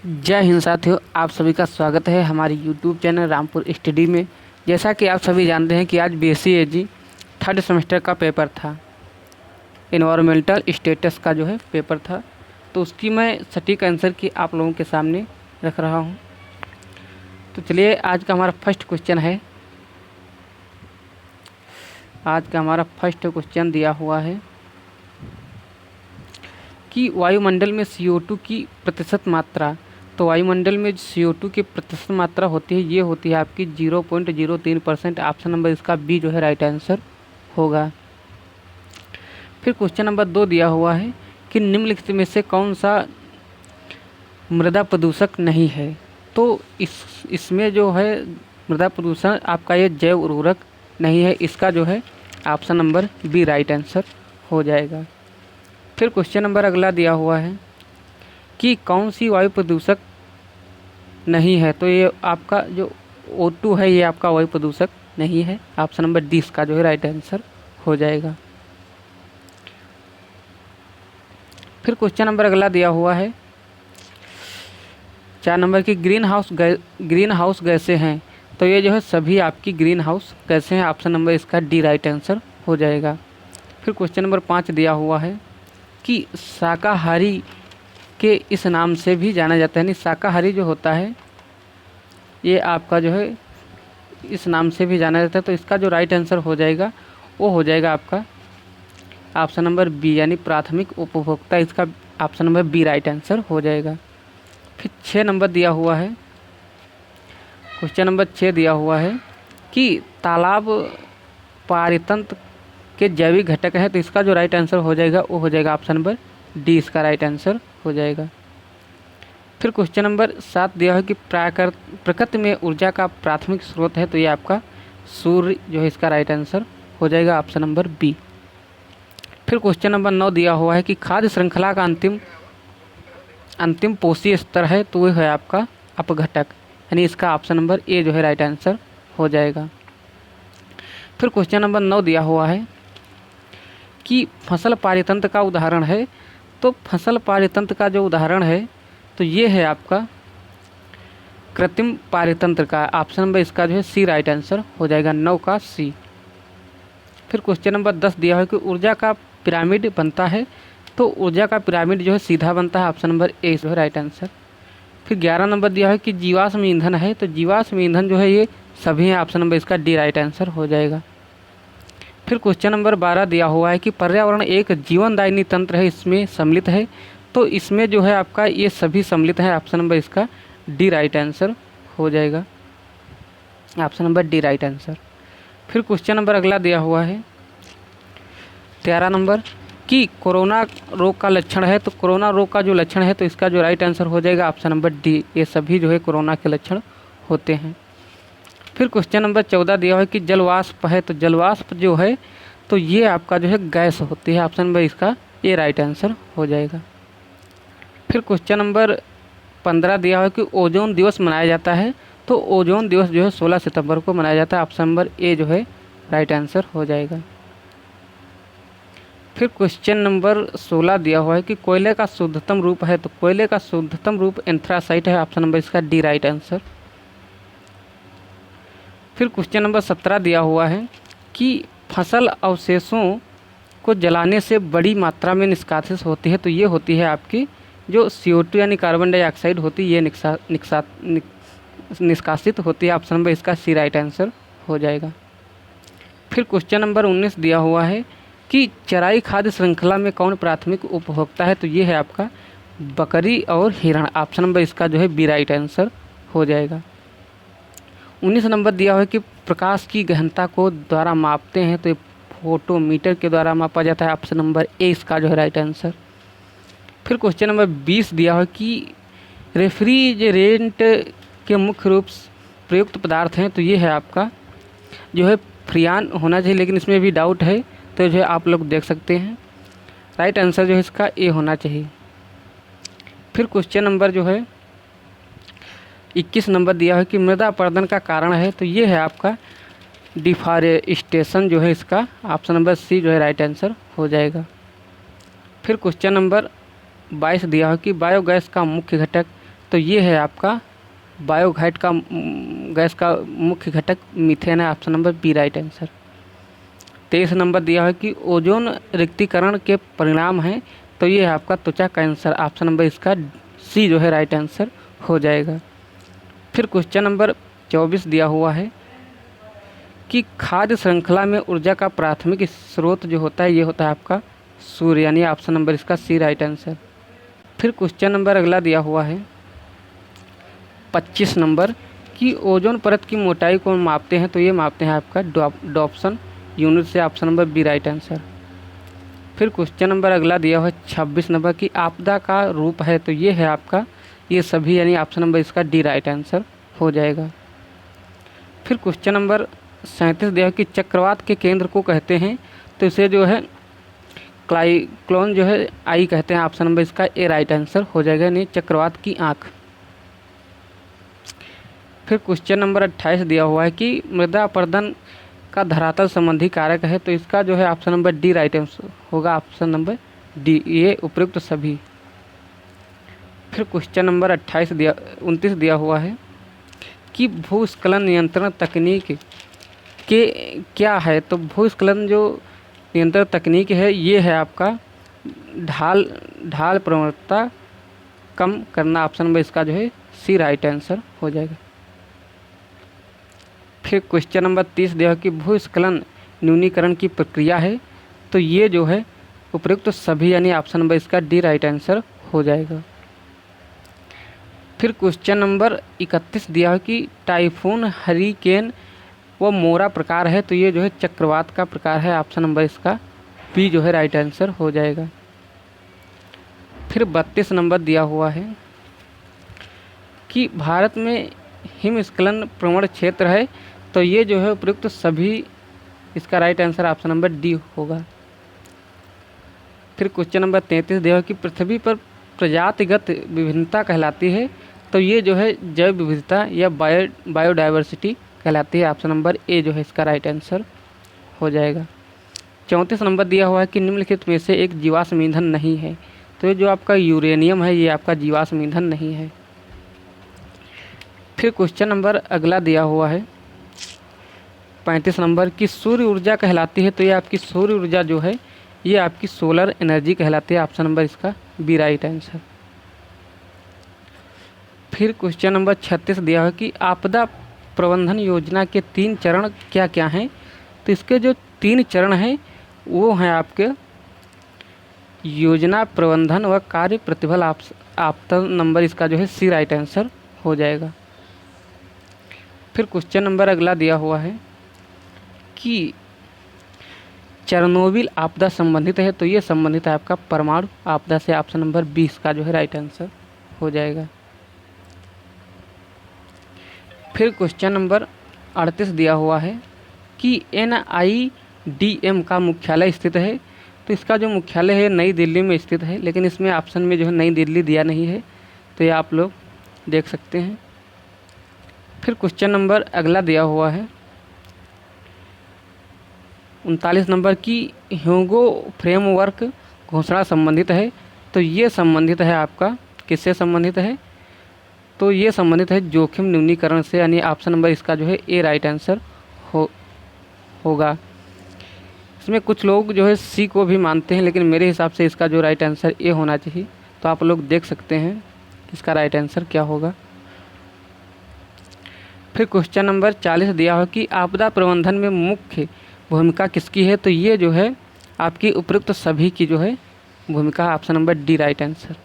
जय हिंद साथियों, आप सभी का स्वागत है हमारे YouTube चैनल रामपुर स्टडी में। जैसा कि आप सभी जानते हैं कि आज BSc थर्ड सेमेस्टर का पेपर था, इन्वायरमेंटल स्टेटस का जो है पेपर था, तो उसकी मैं सटीक आंसर की आप लोगों के सामने रख रहा हूं। तो चलिए, आज का हमारा फर्स्ट क्वेश्चन दिया हुआ है कि वायुमंडल में CO2 की प्रतिशत मात्रा। तो वायुमंडल में CO2 की प्रतिशत मात्रा होती है, ये होती है आपकी 0.03%। ऑप्शन नंबर इसका बी जो है राइट आंसर होगा। फिर क्वेश्चन नंबर 2 दिया हुआ है कि निम्नलिखित में से कौन सा मृदा प्रदूषक नहीं है। तो इसमें जो है मृदा प्रदूषण आपका ये जैव उर्वरक नहीं है, इसका जो है option number B right answer हो जाएगा। फिर क्वेश्चन नंबर अगला दिया हुआ है कि कौन सी वायु प्रदूषक नहीं है। तो ये आपका जो O2 है, ये आपका वायु प्रदूषक नहीं है। ऑप्शन नंबर डी इसका जो है राइट आंसर हो जाएगा। फिर क्वेश्चन नंबर अगला दिया हुआ है 4 नंबर की ग्रीन हाउस गैसें हैं। तो ये जो है सभी आपकी ग्रीन हाउस गैसें हैं। ऑप्शन नंबर इसका डी राइट आंसर हो जाएगा। फिर क्वेश्चन नंबर 5 दिया हुआ है कि शाकाहारी के इस नाम से भी जाना जाता है, यानी शाकाहारी जो होता है ये आपका जो है इस नाम से भी जाना जाता है। तो इसका जो राइट आंसर हो जाएगा वो हो जाएगा आपका ऑप्शन नंबर बी, यानी प्राथमिक उपभोक्ता। इसका option number B right answer हो जाएगा। फिर 6 नंबर दिया हुआ है, क्वेश्चन नंबर 6 दिया हुआ है कि तालाब पारितंत्र के जैविक घटक है। तो इसका जो राइट आंसर हो जाएगा वो हो जाएगा ऑप्शन नंबर डी, इसका राइट आंसर हो जाएगा। फिर क्वेश्चन नंबर 7 दिया है कि प्रकृति में ऊर्जा का प्राथमिक स्रोत है। तो ये आपका सूर्य जो है, इसका राइट आंसर हो जाएगा ऑप्शन नंबर बी। फिर क्वेश्चन नंबर 9 दिया हुआ है कि खाद्य श्रृंखला का अंतिम पोषी स्तर है। तो वो है आपका अपघटक, यानी इसका ऑप्शन नंबर ए जो है राइट आंसर हो जाएगा। फिर क्वेश्चन नंबर 9 दिया हुआ है कि फसल पारितंत्र का उदाहरण है। तो फसल पारितंत्र का जो उदाहरण है तो ये है आपका कृत्रिम पारितंत्र का। ऑप्शन नंबर इसका जो है सी राइट आंसर हो जाएगा, 9 का सी। फिर क्वेश्चन नंबर 10 दिया है कि ऊर्जा का पिरामिड बनता है। तो ऊर्जा का पिरामिड जो है सीधा बनता है। ऑप्शन नंबर ए जो है राइट आंसर। फिर 11 नंबर दिया है कि जीवाश्म ईंधन है। तो जीवाश्म ईंधन जो है ये सभी हैं। ऑप्शन नंबर इसका डी राइट आंसर हो जाएगा। फिर क्वेश्चन नंबर 12 दिया हुआ है कि पर्यावरण एक जीवनदायिनी तंत्र है, इसमें सम्मिलित है। तो इसमें जो है आपका ये सभी सम्मिलित है। ऑप्शन नंबर इसका डी राइट आंसर हो जाएगा, option number D right answer. फिर क्वेश्चन नंबर अगला दिया हुआ है 13 नंबर कि कोरोना रोग का लक्षण है। तो कोरोना रोग का जो लक्षण है तो इसका जो राइट आंसर हो जाएगा ऑप्शन नंबर डी, ये सभी जो है कोरोना के लक्षण होते हैं। फिर क्वेश्चन नंबर 14 दिया हुआ है कि जलवाष्प है। तो जलवाष्प जो है तो ये आपका जो है गैस होती है। ऑप्शन नंबर इसका ये राइट आंसर हो जाएगा। फिर क्वेश्चन नंबर 15 दिया हुआ है कि ओजोन दिवस मनाया जाता है। तो ओजोन दिवस जो है 16 सितंबर को मनाया जाता है। ऑप्शन नंबर ए जो है राइट आंसर हो जाएगा। फिर क्वेश्चन नंबर 16 दिया हुआ है कि कोयले का शुद्धतम रूप है। तो कोयले का शुद्धतम रूप एंथ्रासाइट है। ऑप्शन नंबर इसका डी राइट आंसर। फिर क्वेश्चन नंबर 17 दिया हुआ है कि फसल अवशेषों को जलाने से बड़ी मात्रा में निष्कासित होती है। तो ये होती है आपकी जो CO2 यानी कार्बन डाइऑक्साइड होती है, ये निष्कासित होती है। ऑप्शन नंबर इसका सी राइट आंसर हो जाएगा। फिर क्वेश्चन नंबर 19 दिया हुआ है कि चराई खाद्य श्रृंखला में कौन प्राथमिक उपभोक्ता है। तो ये है आपका बकरी और हिरण। ऑप्शन नंबर इसका जो है बी राइट आंसर हो जाएगा। 19 नंबर दिया हुआ है कि प्रकाश की गहनता को द्वारा मापते हैं। तो ये फोटोमीटर के द्वारा मापा जाता है। ऑप्शन नंबर ए इसका जो है राइट आंसर। फिर क्वेश्चन नंबर 20 दिया हुआ है कि रेफ्रिजरेंट के मुख्य रूप प्रयुक्त पदार्थ हैं। तो ये है आपका जो है फ्रियान होना चाहिए, लेकिन इसमें भी डाउट है, तो जो है आप लोग देख सकते हैं। राइट आंसर जो है इसका ए होना चाहिए। फिर क्वेश्चन नंबर जो है 21 नंबर दिया है कि मृदा अपरदन का कारण है। तो ये है आपका डिफॉरेस्टेशन जो है, इसका ऑप्शन नंबर सी जो है राइट आंसर हो जाएगा। फिर क्वेश्चन नंबर 22 दिया है कि बायोगैस का मुख्य घटक तो ये है आपका बायोगैस का गैस का मुख्य घटक मीथेन है। Option number B right answer. 23 number दिया है कि ओजोन रिक्तीकरण के परिणाम हैं, तो ये है आपका त्वचा कैंसर। ऑप्शन नंबर इसका सी जो है राइट आंसर हो जाएगा। फिर क्वेश्चन नंबर 24 दिया हुआ है कि खाद्य श्रृंखला में ऊर्जा का प्राथमिक स्रोत जो होता है ये होता है आपका सूर्य, यानी ऑप्शन नंबर इसका सी राइट आंसर। फिर क्वेश्चन नंबर अगला दिया हुआ है 25 नंबर कि ओजोन परत की मोटाई को मापते हैं, तो ये मापते हैं आपका डॉप्सन यूनिट से। Option number B right answer. फिर क्वेश्चन नंबर अगला दिया हुआ है 26 नंबर की आपदा का रूप है, तो ये है आपका ये सभी, यानी ऑप्शन नंबर इसका डी राइट आंसर हो जाएगा। फिर क्वेश्चन नंबर 37 दिया है कि चक्रवात के केंद्र को कहते हैं, तो इसे जो है क्लाइक्लोन जो है आई कहते हैं। ऑप्शन नंबर इसका ए राइट आंसर हो जाएगा, यानी चक्रवात की आँख। फिर क्वेश्चन नंबर 28 दिया हुआ है कि मृदा अपरदन का धरातल संबंधी कारक है, तो इसका जो है option number D right answer होगा। ऑप्शन नंबर डी, ये उपयुक्त सभी। फिर क्वेश्चन नंबर 29 दिया हुआ है कि भूस्खलन नियंत्रण तकनीक के क्या है, तो भूस्खलन जो नियंत्रण तकनीक है ये है आपका ढाल प्रवणता कम करना। ऑप्शन नंबर इसका जो है सी राइट आंसर हो जाएगा। फिर क्वेश्चन नंबर 30 दिया कि भूस्खलन न्यूनीकरण की प्रक्रिया है, तो ये जो है उपयुक्त सभी, यानी ऑप्शन नंबर इसका डी राइट आंसर हो जाएगा। फिर क्वेश्चन नंबर 31 दिया है कि टाइफून, हरिकेन व मोरा प्रकार है, तो ये जो है चक्रवात का प्रकार है। ऑप्शन नंबर इसका बी जो है राइट आंसर हो जाएगा। फिर 32 नंबर दिया हुआ है कि भारत में हिमस्खलन प्रवण क्षेत्र है, तो ये जो है उपयुक्त सभी, इसका right answer option number D होगा। फिर क्वेश्चन नंबर 33 दिया है कि पृथ्वी पर प्रजातिगत विभिन्नता कहलाती है, तो ये जो है जैव विविधता या बायोडाइवर्सिटी कहलाती है। ऑप्शन नंबर ए जो है इसका राइट आंसर हो जाएगा। 34 नंबर दिया हुआ है कि निम्नलिखित में से एक जीवाश्म ईंधन नहीं है, तो ये जो आपका यूरेनियम है ये आपका जीवाश्म ईंधन नहीं है। फिर क्वेश्चन नंबर अगला दिया हुआ है 35 नंबर की सूर्य ऊर्जा कहलाती है, तो ये आपकी सूर्य ऊर्जा जो है ये आपकी सोलर एनर्जी कहलाती है। ऑप्शन नंबर इसका बी राइट आंसर। फिर क्वेश्चन नंबर 36 दिया है कि आपदा प्रबंधन योजना के 3 चरण क्या क्या हैं, तो इसके जो 3 चरण हैं वो हैं आपके योजना प्रबंधन व कार्य प्रतिफल। ऑप्शन नंबर इसका जो है सी राइट आंसर हो जाएगा। फिर क्वेश्चन नंबर अगला दिया हुआ है कि चेरनोबिल आपदा संबंधित है, तो ये संबंधित है आपका परमाणु आपदा से। ऑप्शन नंबर 20 का जो है राइट आंसर हो जाएगा। फिर क्वेश्चन नंबर 38 दिया हुआ है कि NIDM का मुख्यालय स्थित है, तो इसका जो मुख्यालय है नई दिल्ली में स्थित है, लेकिन इसमें ऑप्शन में जो है नई दिल्ली दिया नहीं है, तो ये आप लोग देख सकते हैं। फिर क्वेश्चन नंबर अगला दिया हुआ है 39 नंबर की ह्यूगो फ्रेमवर्क घोषणा संबंधित है, तो ये संबंधित है आपका किससे संबंधित है, तो ये संबंधित है जोखिम न्यूनीकरण से, यानी ऑप्शन नंबर इसका जो है ए राइट आंसर होगा। इसमें कुछ लोग जो है सी को भी मानते हैं, लेकिन मेरे हिसाब से इसका जो राइट आंसर ए होना चाहिए, तो आप लोग देख सकते हैं इसका राइट आंसर क्या होगा। फिर क्वेश्चन नंबर 40 दिया हो कि आपदा प्रबंधन में मुख्य भूमिका किसकी है, तो ये जो है आपकी उपयुक्त सभी की जो है भूमिका। Option number D right answer.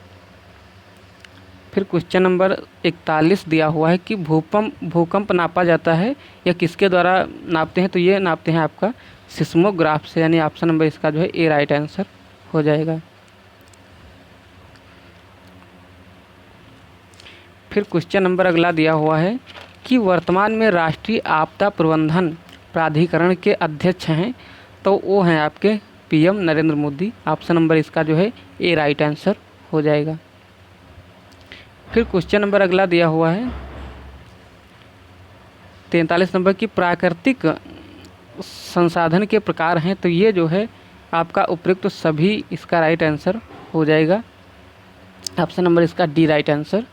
फिर क्वेश्चन नंबर 41 दिया हुआ है कि भूकंप नापा जाता है या किसके द्वारा नापते हैं, तो ये नापते हैं आपका सिस्मोग्राफ से, यानी ऑप्शन नंबर इसका जो है ए राइट आंसर हो जाएगा। फिर क्वेश्चन नंबर अगला दिया हुआ है कि वर्तमान में राष्ट्रीय आपदा प्रबंधन प्राधिकरण के अध्यक्ष हैं, तो वो हैं आपके PM Narendra Modi. Option number इसका जो है ए राइट आंसर हो जाएगा। फिर क्वेश्चन नंबर अगला दिया हुआ है 43 नंबर की प्राकृतिक संसाधन के प्रकार हैं, तो ये जो है आपका उपयुक्त सभी, इसका राइट आंसर हो जाएगा। ऑप्शन नंबर इसका डी राइट आंसर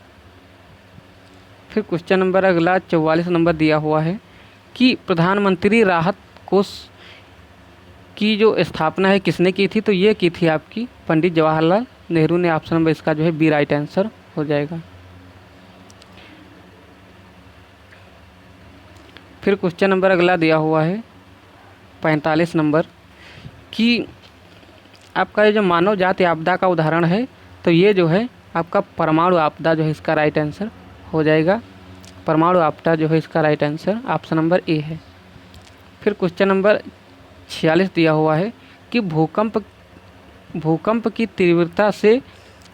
फिर क्वेश्चन नंबर अगला 44 नंबर दिया हुआ है कि प्रधानमंत्री राहत कोष की जो स्थापना है किसने की थी, तो ये की थी आपकी पंडित जवाहरलाल नेहरू ने। ऑप्शन नंबर इसका जो है बी राइट आंसर हो जाएगा। फिर क्वेश्चन नंबर अगला दिया हुआ है 45 नंबर कि आपका ये जो मानव जाति आपदा का उदाहरण है, तो ये जो है आपका परमाणु आपदा जो है इसका राइट आंसर हो जाएगा। परमाणु आपदा जो है इसका right answer option number A है। फिर क्वेश्चन नंबर 46 दिया हुआ है कि भूकंप की तीव्रता से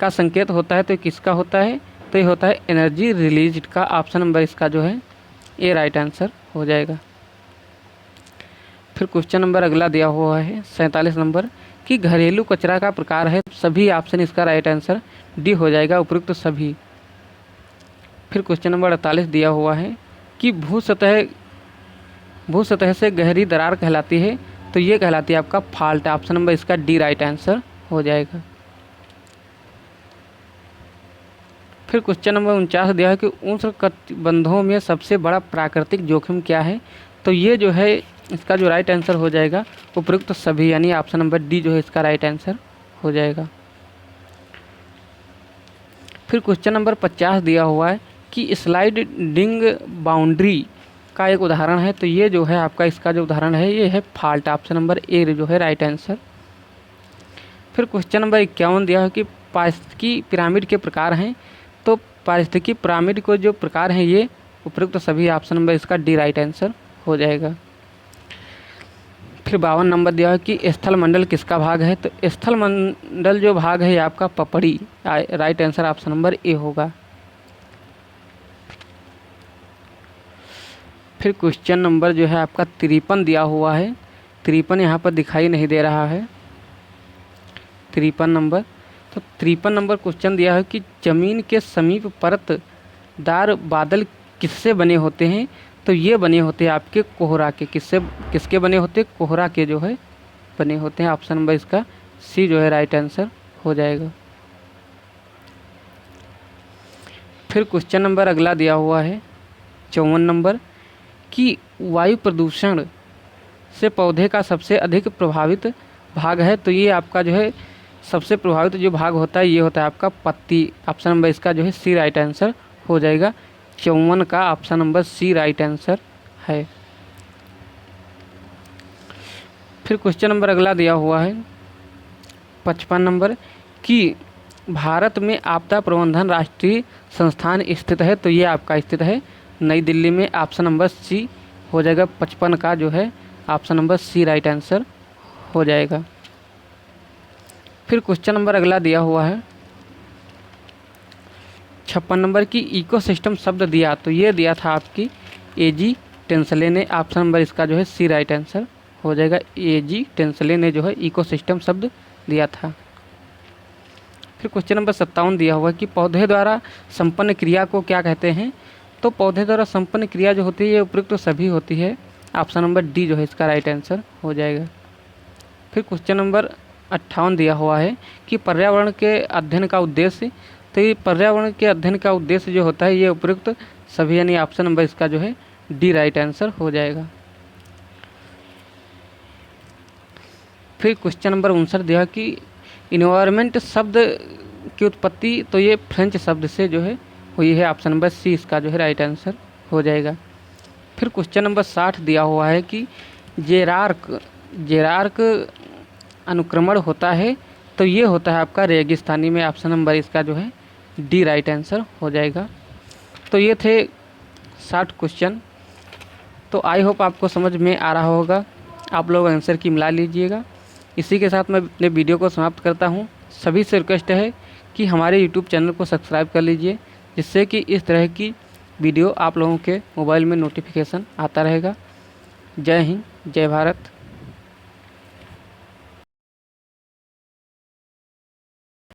का संकेत होता है, तो किसका होता है, तो ये होता है एनर्जी रिलीज का। ऑप्शन नंबर इसका जो है ए राइट आंसर हो जाएगा। फिर क्वेश्चन नंबर अगला दिया हुआ है 47 नंबर कि घरेलू कचरा का प्रकार है सभी। ऑप्शन इसका राइट आंसर डी हो जाएगा, उपयुक्त सभी। फिर क्वेश्चन नंबर 48 दिया हुआ है कि भूसतह से गहरी दरार कहलाती है, तो ये कहलाती है आपका फॉल्ट। ऑप्शन नंबर इसका डी राइट आंसर हो जाएगा। फिर क्वेश्चन नंबर 49 दिया है कि उष्णकटिबंधों में सबसे बड़ा प्राकृतिक जोखिम क्या है, तो ये जो है इसका जो राइट आंसर हो जाएगा उपयुक्त सभी, यानी ऑप्शन नंबर डी जो है इसका राइट आंसर हो जाएगा। फिर क्वेश्चन नंबर 50 दिया हुआ है कि स्लाइडिंग बाउंड्री का एक उदाहरण है, तो ये जो है आपका इसका जो उदाहरण है ये है फॉल्ट। ऑप्शन नंबर ए जो है राइट आंसर। फिर क्वेश्चन नंबर 51 दिया है कि पारिस्थितिकी पिरामिड के प्रकार हैं, तो पारिस्थितिकी पिरामिड को जो प्रकार हैं ये उपयुक्त सभी। ऑप्शन नंबर इसका डी राइट आंसर हो जाएगा। फिर 52 नंबर दिया है कि स्थल मंडल किसका भाग है, तो स्थल मंडल जो भाग है ये आपका पपड़ी। Right answer option number A होगा। फिर क्वेश्चन नंबर जो है आपका 53 दिया हुआ है, 53 यहाँ पर दिखाई नहीं दे रहा है 53 नंबर। तो 53 नंबर क्वेश्चन दिया है कि जमीन के समीप परतदार बादल किससे बने होते हैं, तो ये बने होते हैं आपके कोहरा के। किसके बने होते हैं, कोहरा के जो है बने होते हैं। ऑप्शन नंबर इसका सी जो है राइट आंसर हो जाएगा। फिर क्वेश्चन नंबर अगला दिया हुआ है 54 नंबर कि वायु प्रदूषण से पौधे का सबसे अधिक प्रभावित भाग है, तो ये आपका जो है सबसे प्रभावित जो भाग होता है ये होता है आपका पत्ती। ऑप्शन नंबर इसका जो है सी राइट आंसर हो जाएगा। 54 का option number C right answer है। फिर क्वेश्चन नंबर अगला दिया हुआ है 55 नंबर कि भारत में आपदा प्रबंधन राष्ट्रीय संस्थान स्थित है, तो ये आपका स्थित है नई दिल्ली में। ऑप्शन नंबर सी हो जाएगा। 55 का जो है option number C right answer हो जाएगा। फिर क्वेश्चन नंबर अगला दिया हुआ है 56 नंबर की इकोसिस्टम शब्द दिया, तो ये दिया था आपकी एजी टेंसले ने। ऑप्शन नंबर इसका जो है सी राइट आंसर हो जाएगा। एजी टेंसले ने जो है इकोसिस्टम शब्द दिया था। फिर क्वेश्चन नंबर 57 दिया हुआ कि पौधे द्वारा संपन्न क्रिया को क्या कहते हैं, तो पौधे द्वारा संपन्न क्रिया जो होती है ये उपयुक्त सभी होती है। ऑप्शन नंबर डी जो है इसका राइट आंसर हो जाएगा। फिर क्वेश्चन नंबर 58 दिया हुआ है कि पर्यावरण के अध्ययन का उद्देश्य, तो ये पर्यावरण के अध्ययन का उद्देश्य जो होता है ये उपयुक्त सभी, यानी ऑप्शन नंबर इसका जो है डी राइट आंसर हो जाएगा। फिर क्वेश्चन नंबर 59 दिया कि इन्वायरमेंट शब्द की उत्पत्ति, तो ये फ्रेंच शब्द से जो है हुई है। ऑप्शन नंबर सी इसका जो है राइट आंसर हो जाएगा। फिर क्वेश्चन नंबर 60 दिया हुआ है कि जेरार्क अनुक्रमण होता है, तो ये होता है आपका रेगिस्तानी में। ऑप्शन नंबर इसका जो है डी राइट आंसर हो जाएगा। तो ये थे 60 क्वेश्चन। तो आई होप आपको समझ में आ रहा होगा, आप लोग आंसर की मिला लीजिएगा। इसी के साथ मैं अपने वीडियो को समाप्त करता हूँ। सभी से रिक्वेस्ट है कि हमारे यूट्यूब चैनल को सब्सक्राइब कर लीजिए, जिससे कि इस तरह की वीडियो आप लोगों के मोबाइल में नोटिफिकेशन आता रहेगा। जय हिंद, जय भारत।